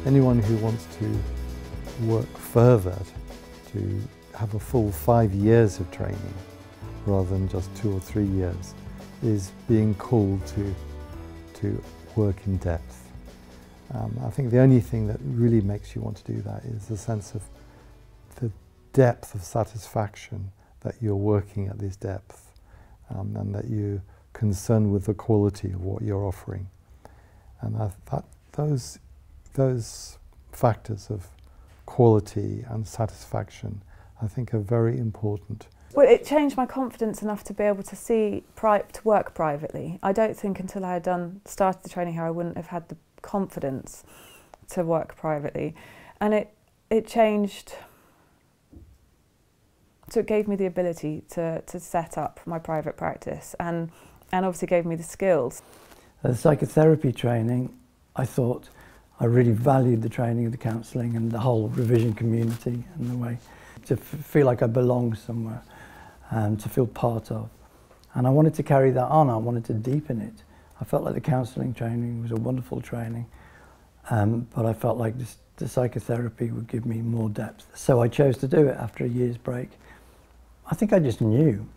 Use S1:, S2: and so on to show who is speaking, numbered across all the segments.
S1: anyone who wants to work further, to have a full 5 years of training rather than just 2 or 3 years, is being called to work in depth. I think the only thing that really makes you want to do that is the sense of the depth of satisfaction that you're working at this depth, and that you're concerned with the quality of what you're offering. And those factors of quality and satisfaction, I think, are very important.
S2: Well, it changed my confidence enough to be able to to work privately. I don't think until I had started the training here I wouldn't have had the confidence to work privately. And it changed, so it gave me the ability to set up my private practice and obviously gave me the skills.
S3: The psychotherapy training, I thought I really valued the training of the counselling and the whole revision community and the way to feel like I belonged somewhere and to feel part of. And I wanted to carry that on, I wanted to deepen it. I felt like the counselling training was a wonderful training, but I felt like the psychotherapy would give me more depth. So I chose to do it after a year's break. I think I just knew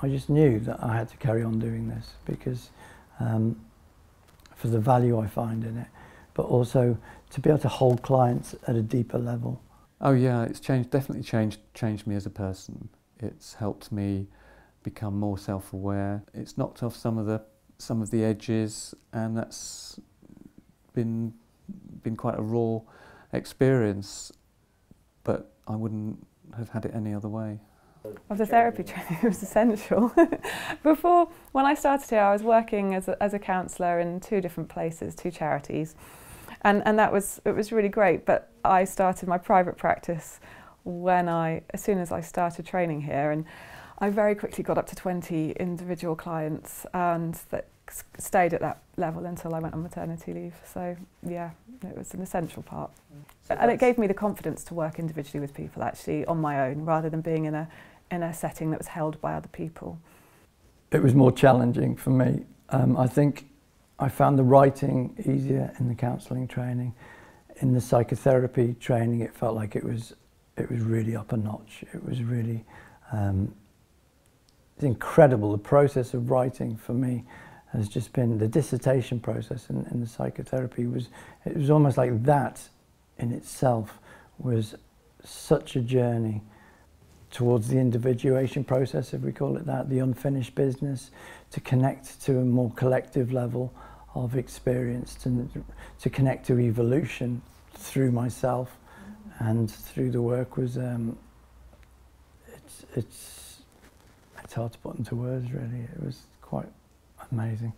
S3: that I had to carry on doing this because for the value I find in it, but also to be able to hold clients at a deeper level.
S4: Oh yeah, it's definitely changed me as a person. It's helped me become more self-aware. It's knocked off some of the edges, and that's been quite a raw experience, but I wouldn't have had it any other way.
S2: Of the therapy training, it was essential. Before, when I started here, I was working as a counsellor in 2 different places, 2 charities, and it was really great. But I started my private practice as soon as I started training here, and I very quickly got up to 20 individual clients, and that stayed at that level until I went on maternity leave. So yeah, it was an essential part. And it gave me the confidence to work individually with people, actually on my own, rather than being in a setting that was held by other people.
S3: It was more challenging for me. I think I found the writing easier in the counselling training. In the psychotherapy training, it felt like it was really up a notch. It was really it's incredible. The process of writing for me has just been the dissertation process in the psychotherapy it was almost like that in itself was such a journey towards the individuation process, if we call it that, the unfinished business, to connect to a more collective level of experience, to connect to evolution through myself and through the work was it's hard to put into words, really. It was quite amazing.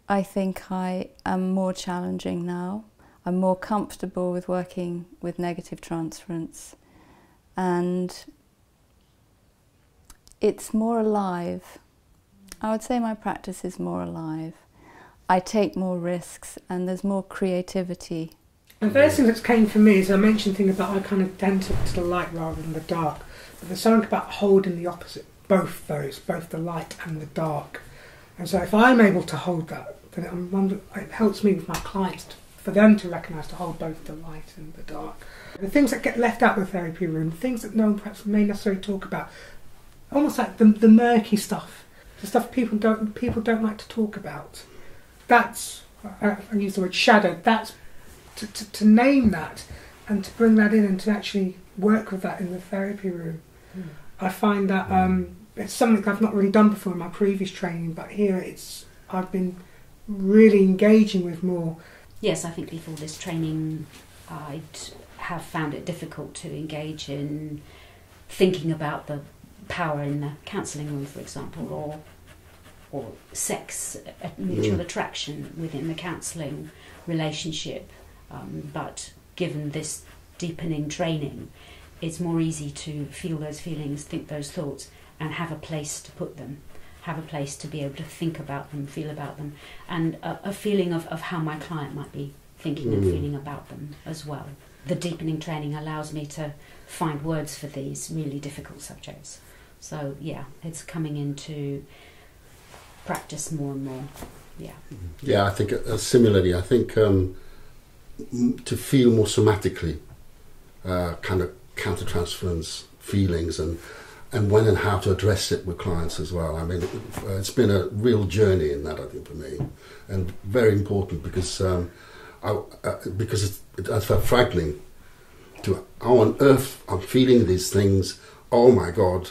S5: I think I am more challenging now. I'm more comfortable with working with negative transference, and it's more alive. I would say my practice is more alive. I take more risks and there's more creativity.
S6: The first thing that came for me is I mentioned thing about I kind of tend to the light rather than the dark, but there's something about holding the opposite, both the light and the dark. And so if I'm able to hold that, then it helps me with my clients for them to recognise to hold both the light and the dark. The things that get left out of the therapy room, things that no one perhaps may necessarily talk about, almost like the murky stuff, the stuff people don't like to talk about. That's, I use the word shadow, that's to name that and to bring that in and to actually work with that in the therapy room. I find that it's something I've not really done before in my previous training, but here I've been really engaging with more.
S7: Yes, I think before this training I'd have found it difficult to engage in thinking about the power in the counselling room, for example, or sex, mutual attraction within the counselling relationship. But given this deepening training, it's more easy to feel those feelings, think those thoughts, and have a place to put them, have a place to be able to think about them, feel about them, and a feeling of how my client might be thinking and feeling about them as well. The deepening training allows me to find words for these really difficult subjects. So yeah, it's coming into practice more and more. Yeah.
S8: Yeah, I think similarly. I think to feel more somatically kind of countertransference feelings and when and how to address it with clients as well. I mean, it's been a real journey in that, I think, for me, and very important because I felt frightening to how on earth I'm feeling these things. Oh my God,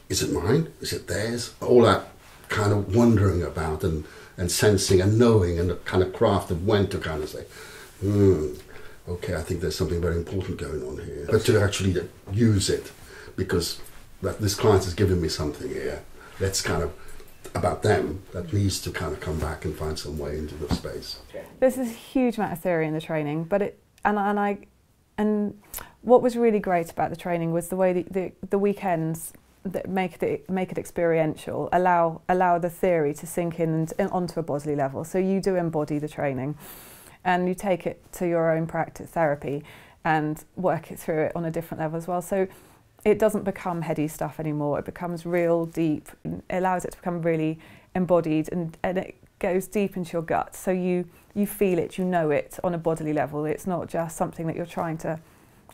S8: is it mine? Is it theirs? All that kind of wondering about and sensing and knowing, and the kind of craft of when to kind of say, okay, I think there's something very important going on here. But to actually use it, because that this client has given me something here, that's kind of about them, that needs to kind of come back and find some way into the space.
S2: There's a huge amount of theory in the training, but and what was really great about the training was the way the weekends that make it experiential, allow the theory to sink in and onto a bodily level. So you do embody the training, and you take it to your own practice therapy and work it through it on a different level as well. So it doesn't become heady stuff anymore. It becomes real deep. It allows it to become really embodied, and it goes deep into your gut. So you feel it, you know it on a bodily level. It's not just something that you're trying to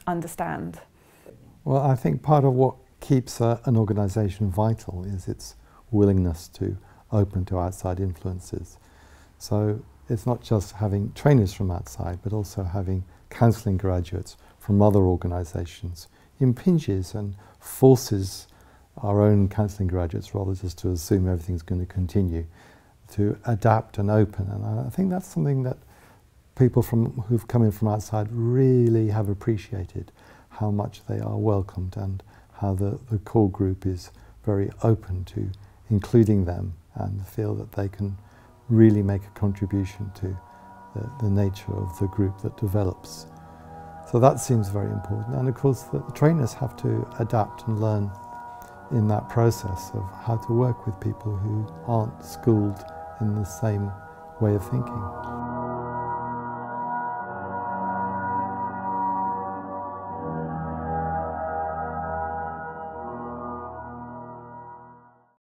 S2: understand.
S1: Well, I think part of what keeps an organisation vital is its willingness to open to outside influences. So it's not just having trainers from outside, but also having counselling graduates from other organisations impinges and forces our own counselling graduates, rather just to assume everything's going to continue, to adapt and open. And I think that's something that people who've come in from outside really have appreciated, how much they are welcomed and how the core group is very open to including them and feel that they can really make a contribution to the nature of the group that develops. So that seems very important. And of course the trainers have to adapt and learn in that process of how to work with people who aren't schooled in the same way of thinking.